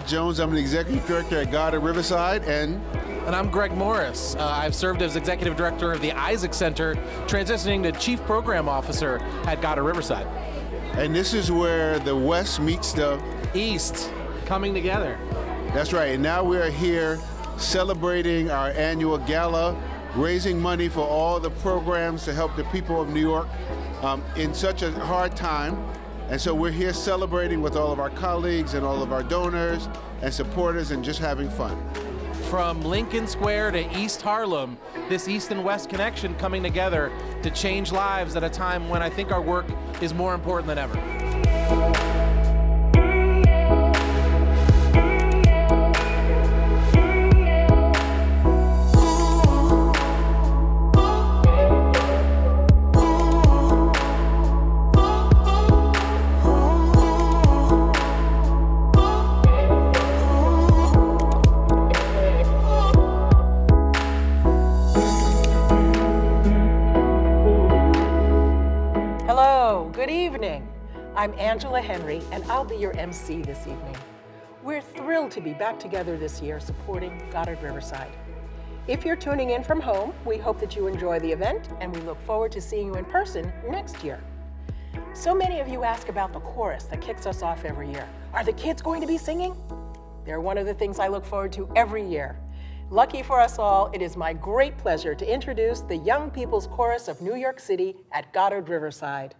Mark Jones. I'm the Executive Director at Goddard, Riverside, And I'm Greg Morris. I've served as Executive Director of the Isaac Center, transitioning to Chief Program Officer at Goddard, Riverside. And this is where the West meets the East, coming together. That's right, and now we are here celebrating our annual Gala, raising money for all the programs to help the people of New York in such a hard time. And so we're here celebrating with all of our colleagues and all of our donors and supporters and just having fun. From Lincoln Square to East Harlem, this East and West connection coming together to change lives at a time when I think our work is more important than ever. Good evening. I'm Angela Henry, and I'll be your MC this evening. We're thrilled to be back together this year supporting Goddard Riverside. If you're tuning in from home, we hope that you enjoy the event, and we look forward to seeing you in person next year. So many of you ask about the chorus that kicks us off every year. Are the kids going to be singing? They're one of the things I look forward to every year. Lucky for us all, it is my great pleasure to introduce the Young People's Chorus of New York City at Goddard Riverside.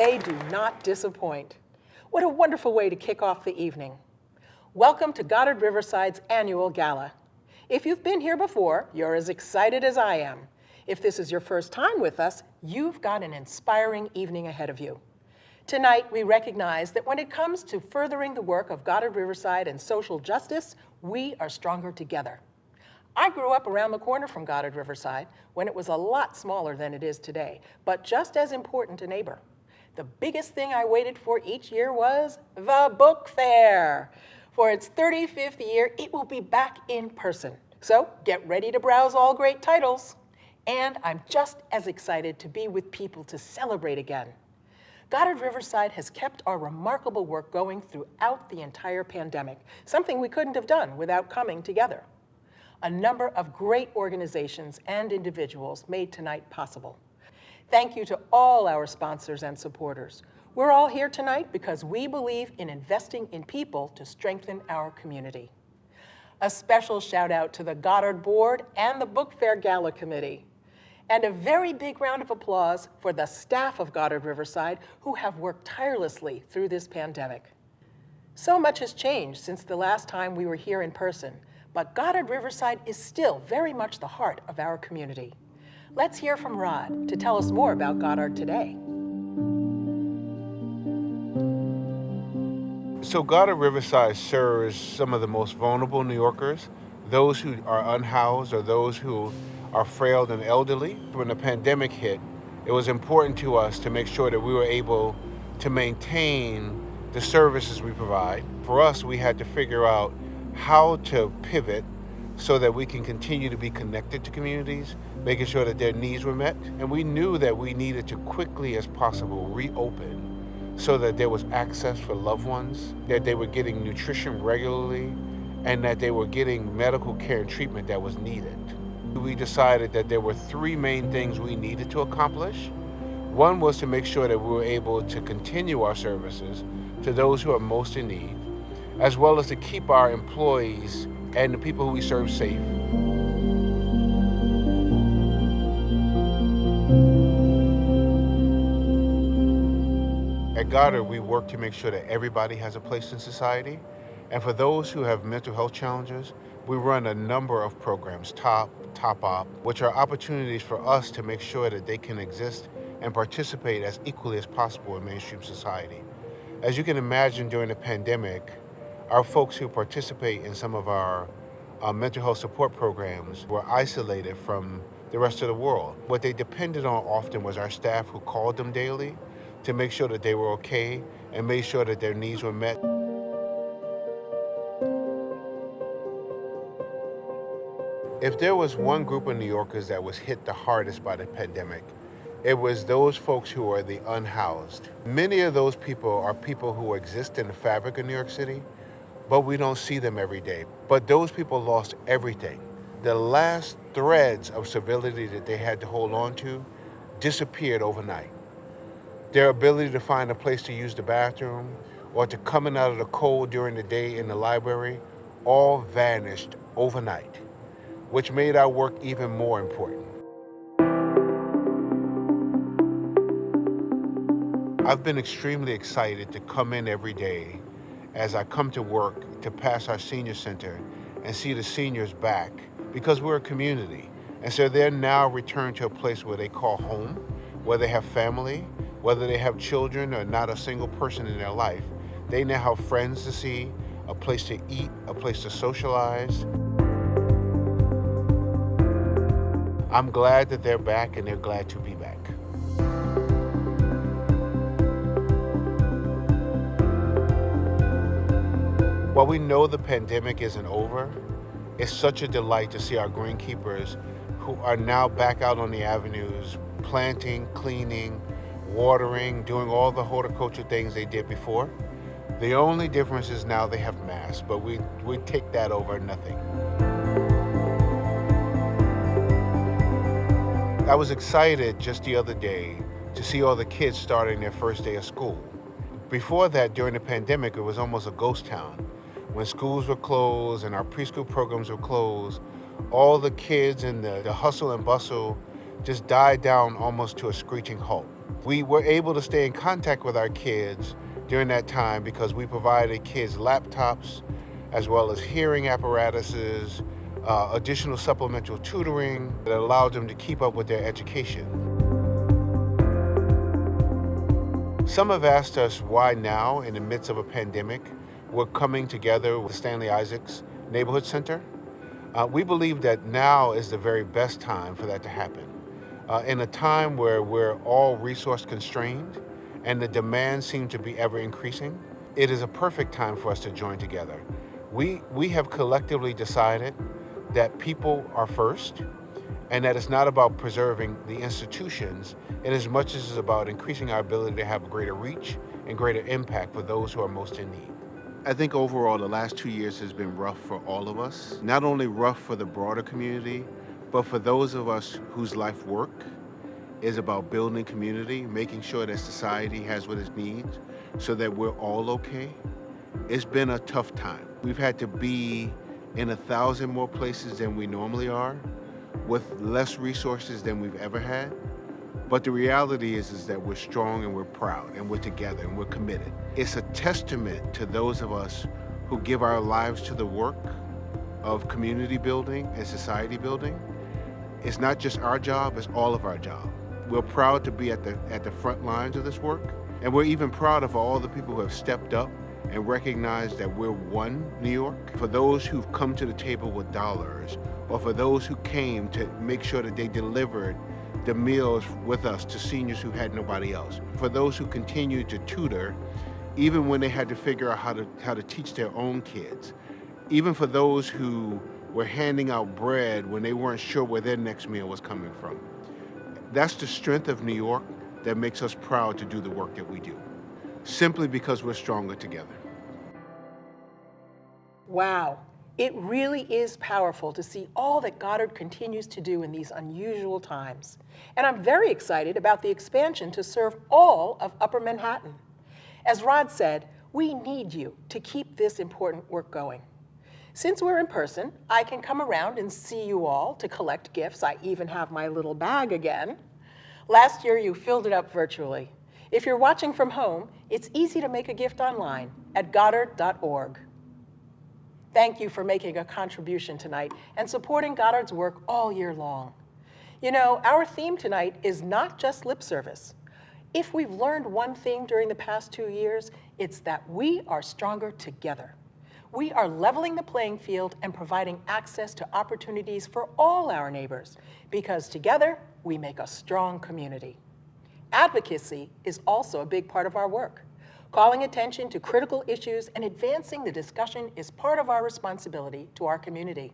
They do not disappoint. What a wonderful way to kick off the evening. Welcome to Goddard Riverside's annual gala. If you've been here before, you're as excited as I am. If this is your first time with us, you've got an inspiring evening ahead of you. Tonight, we recognize that when it comes to furthering the work of Goddard Riverside and social justice, we are stronger together. I grew up around the corner from Goddard Riverside when it was a lot smaller than it is today, but just as important a neighbor. The biggest thing I waited for each year was the book fair. For its 35th year, it will be back in person. So get ready to browse all great titles. And I'm just as excited to be with people to celebrate again. Goddard Riverside has kept our remarkable work going throughout the entire pandemic, something we couldn't have done without coming together. A number of great organizations and individuals made tonight possible. Thank you to all our sponsors and supporters. We're all here tonight because we believe in investing in people to strengthen our community. A special shout out to the Goddard Board and the Book Fair Gala Committee. And a very big round of applause for the staff of Goddard Riverside who have worked tirelessly through this pandemic. So much has changed since the last time we were here in person, but Goddard Riverside is still very much the heart of our community. Let's hear from Rod to tell us more about Goddard today. So Goddard Riverside serves some of the most vulnerable New Yorkers, those who are unhoused or those who are frail and elderly. When the pandemic hit, it was important to us to make sure that we were able to maintain the services we provide. For us, we had to figure out how to pivot so that we can continue to be connected to communities, making sure that their needs were met. And we knew that we needed to quickly as possible reopen so that there was access for loved ones, that they were getting nutrition regularly, and that they were getting medical care and treatment that was needed. We decided that there were three main things we needed to accomplish. One was to make sure that we were able to continue our services to those who are most in need, as well as to keep our employees and the people who we serve safe. At Goddard, we work to make sure that everybody has a place in society. And for those who have mental health challenges, we run a number of programs, Top Op, which are opportunities for us to make sure that they can exist and participate as equally as possible in mainstream society. As you can imagine, during the pandemic, our folks who participate in some of our mental health support programs were isolated from the rest of the world. What they depended on often was our staff who called them daily to make sure that they were okay and made sure that their needs were met. If there was one group of New Yorkers that was hit the hardest by the pandemic, it was those folks who are the unhoused. Many of those people are people who exist in the fabric of New York City, but we don't see them every day. But those people lost everything. The last threads of civility that they had to hold on to disappeared overnight. Their ability to find a place to use the bathroom or to come in out of the cold during the day in the library all vanished overnight, which made our work even more important. I've been extremely excited to come in every day as I come to work to pass our senior center and see the seniors back, because we're a community. And so they're now returned to a place where they call home, where they have family, whether they have children or not a single person in their life. They now have friends to see, a place to eat, a place to socialize. I'm glad that they're back, and they're glad to be back. While we know the pandemic isn't over, it's such a delight to see our greenkeepers who are now back out on the avenues, planting, cleaning, watering, doing all the horticulture things they did before. The only difference is now they have masks, but we take that over nothing. I was excited just the other day to see all the kids starting their first day of school. Before that, during the pandemic, it was almost a ghost town. When schools were closed and our preschool programs were closed, all the kids and the hustle and bustle just died down almost to a screeching halt. We were able to stay in contact with our kids during that time because we provided kids laptops as well as hearing apparatuses, additional supplemental tutoring that allowed them to keep up with their education. Some have asked us why now, in the midst of a pandemic, we're coming together with Stanley Isaacs Neighborhood Center. We believe that now is the very best time for that to happen. In a time where we're all resource constrained and the demands seem to be ever increasing, it is a perfect time for us to join together. We have collectively decided that people are first and that it's not about preserving the institutions in as much as it's about increasing our ability to have greater reach and greater impact for those who are most in need. I think overall the last 2 years has been rough for all of us. Not only rough for the broader community, but for those of us whose life work is about building community, making sure that society has what it needs so that we're all okay. It's been a tough time. We've had to be in 1,000 more places than we normally are, with less resources than we've ever had. But the reality is that we're strong and we're proud and we're together and we're committed. It's a testament to those of us who give our lives to the work of community building and society building. It's not just our job, it's all of our job. We're proud to be at the front lines of this work, and we're even proud of all the people who have stepped up and recognized that we're one New York. For those who've come to the table with dollars, or for those who came to make sure that they delivered the meals with us to seniors who had nobody else. For those who continued to tutor, even when they had to figure out how to teach their own kids. Even for those who were handing out bread when they weren't sure where their next meal was coming from. That's the strength of New York that makes us proud to do the work that we do, simply because we're stronger together. Wow, it really is powerful to see all that Goddard continues to do in these unusual times. And I'm very excited about the expansion to serve all of Upper Manhattan. As Rod said, we need you to keep this important work going. Since we're in person, I can come around and see you all to collect gifts. I even have my little bag again. Last year, you filled it up virtually. If you're watching from home, it's easy to make a gift online at goddard.org. Thank you for making a contribution tonight and supporting Goddard's work all year long. You know, our theme tonight is not just lip service. If we've learned one thing during the past 2 years, it's that we are stronger together. We are leveling the playing field and providing access to opportunities for all our neighbors, because together we make a strong community. Advocacy is also a big part of our work. Calling attention to critical issues and advancing the discussion is part of our responsibility to our community.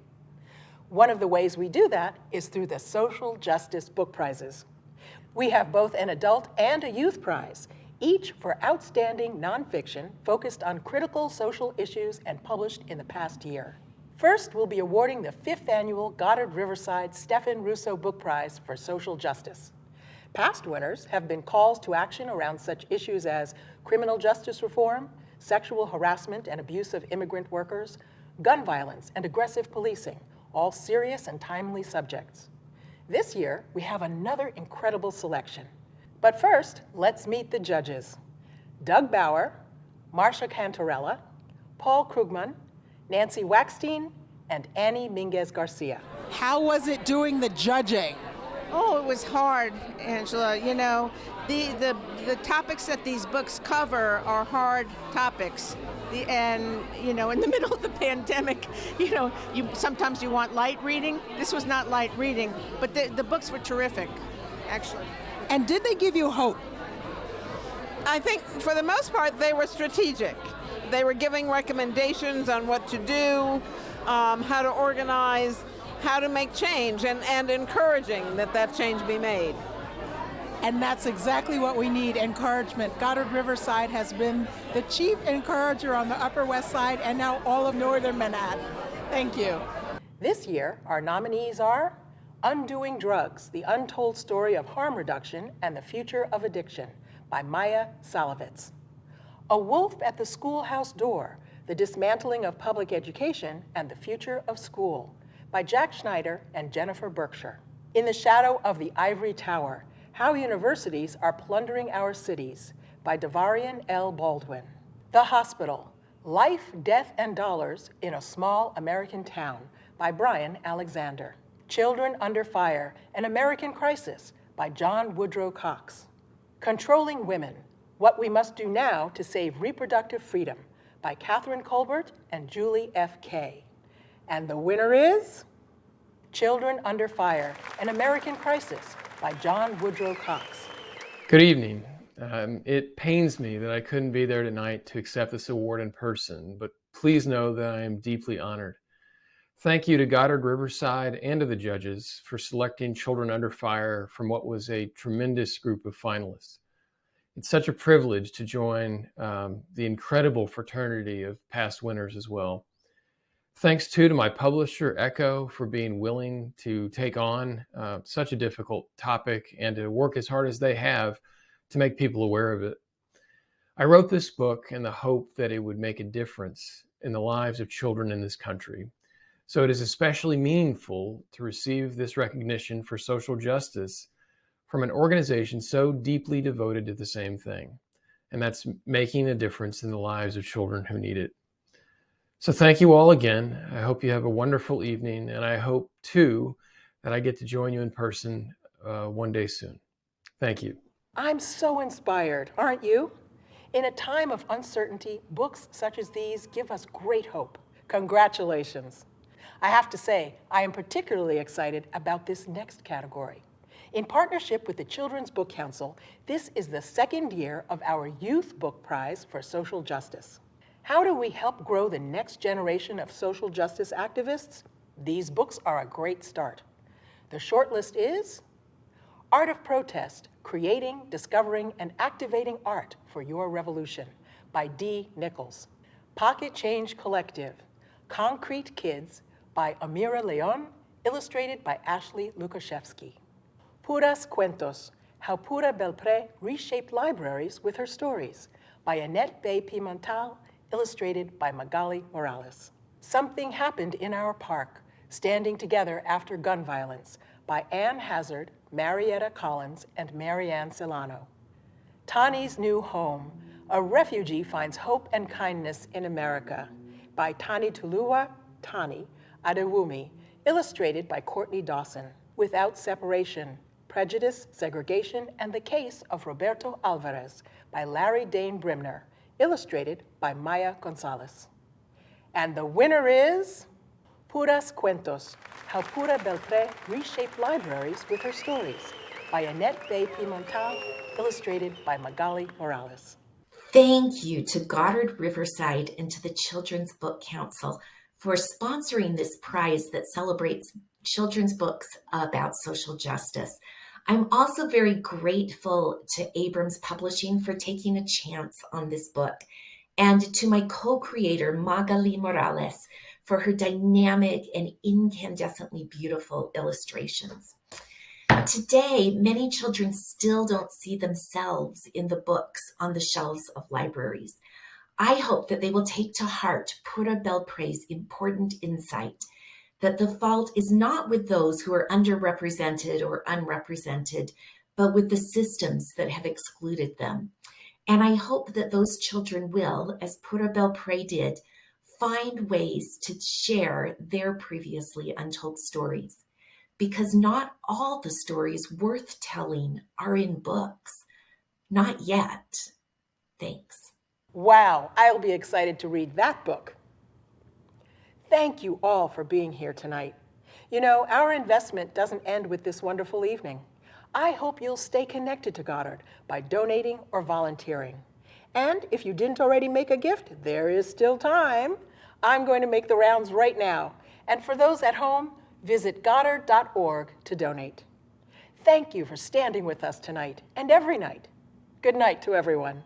One of the ways we do that is through the Social Justice Book Prizes. We have both an adult and a youth prize, each for outstanding nonfiction focused on critical social issues and published in the past year. First, we'll be awarding the 5th annual Goddard Riverside Stephen Russo Book Prize for Social Justice. Past winners have been calls to action around such issues as criminal justice reform, sexual harassment and abuse of immigrant workers, gun violence and aggressive policing, all serious and timely subjects. This year, we have another incredible selection. But first, let's meet the judges. Doug Bauer, Marcia Cantarella, Paul Krugman, Nancy Waxstein, and Annie Minguez Garcia. How was it doing the judging? Oh, it was hard, Angela. You know, the topics that these books cover are hard topics. And, you know, in the middle of the pandemic, you know, sometimes you want light reading. This was not light reading, but the books were terrific, actually. And did they give you hope? I think for the most part they were strategic. They were giving recommendations on what to do, how to organize, how to make change, and encouraging that change be made. And that's exactly what we need, encouragement. Goddard Riverside has been the chief encourager on the Upper West Side and now all of Northern Manhattan. Thank you. This year, our nominees are Undoing Drugs, The Untold Story of Harm Reduction and the Future of Addiction by Maya Salovitz. A Wolf at the Schoolhouse Door, The Dismantling of Public Education and the Future of School by Jack Schneider and Jennifer Berkshire. In the Shadow of the Ivory Tower, How Universities Are Plundering Our Cities by Devarian L. Baldwin. The Hospital, Life, Death, and Dollars in a Small American Town by Brian Alexander. Children Under Fire, An American Crisis by John Woodrow Cox. Controlling Women, What We Must Do Now to Save Reproductive Freedom by Catherine Colbert and Julie F. Kay. And the winner is Children Under Fire, An American Crisis by John Woodrow Cox. Good evening. It pains me that I couldn't be there tonight to accept this award in person, but please know that I am deeply honored. Thank you to Goddard Riverside and to the judges for selecting Children Under Fire from what was a tremendous group of finalists. It's such a privilege to join the incredible fraternity of past winners as well. Thanks too to my publisher, Echo, for being willing to take on such a difficult topic and to work as hard as they have to make people aware of it. I wrote this book in the hope that it would make a difference in the lives of children in this country. So it is especially meaningful to receive this recognition for social justice from an organization so deeply devoted to the same thing, and that's making a difference in the lives of children who need it. So thank you all again. I hope you have a wonderful evening, and I hope too that I get to join you in person one day soon. Thank you. I'm so inspired, aren't you? In a time of uncertainty, books such as these give us great hope. Congratulations. I have to say, I am particularly excited about this next category. In partnership with the Children's Book Council, this is the second year of our Youth Book Prize for Social Justice. How do we help grow the next generation of social justice activists? These books are a great start. The shortlist is Art of Protest, Creating, Discovering, and Activating Art for Your Revolution by D. Nichols. Pocket Change Collective, Concrete Kids by Amira Leon, illustrated by Ashley Lukashevsky. Puras Cuentos, How Pura Belpré Reshaped Libraries with Her Stories by Annette Bay Pimental, illustrated by Magali Morales. Something Happened in Our Park, Standing Together After Gun Violence by Ann Hazard, Marietta Collins, and Marianne Solano. Tani's New Home, A Refugee Finds Hope and Kindness in America by Tani Tuluwa, Tani Adewumi, illustrated by Courtney Dawson. Without Separation, Prejudice, Segregation, and the Case of Roberto Alvarez by Larry Dane Brimner, illustrated by Maya Gonzalez. And the winner is Puras Cuentos, How Pura Belpré Reshaped Libraries with Her Stories by Annette Bay Pimental, illustrated by Magali Morales. Thank you to Goddard Riverside and to the Children's Book Council for sponsoring this prize that celebrates children's books about social justice. I'm also very grateful to Abrams Publishing for taking a chance on this book, and to my co-creator, Magali Morales, for her dynamic and incandescently beautiful illustrations. Today, many children still don't see themselves in the books on the shelves of libraries. I hope that they will take to heart Pura Belpré's important insight that the fault is not with those who are underrepresented or unrepresented, but with the systems that have excluded them. And I hope that those children will, as Pura Belpré did, find ways to share their previously untold stories. Because not all the stories worth telling are in books. Not yet. Thanks. Wow, I'll be excited to read that book. Thank you all for being here tonight. You know, our investment doesn't end with this wonderful evening. I hope you'll stay connected to Goddard by donating or volunteering. And if you didn't already make a gift, there is still time. I'm going to make the rounds right now. And for those at home, visit goddard.org to donate. Thank you for standing with us tonight and every night. Good night to everyone.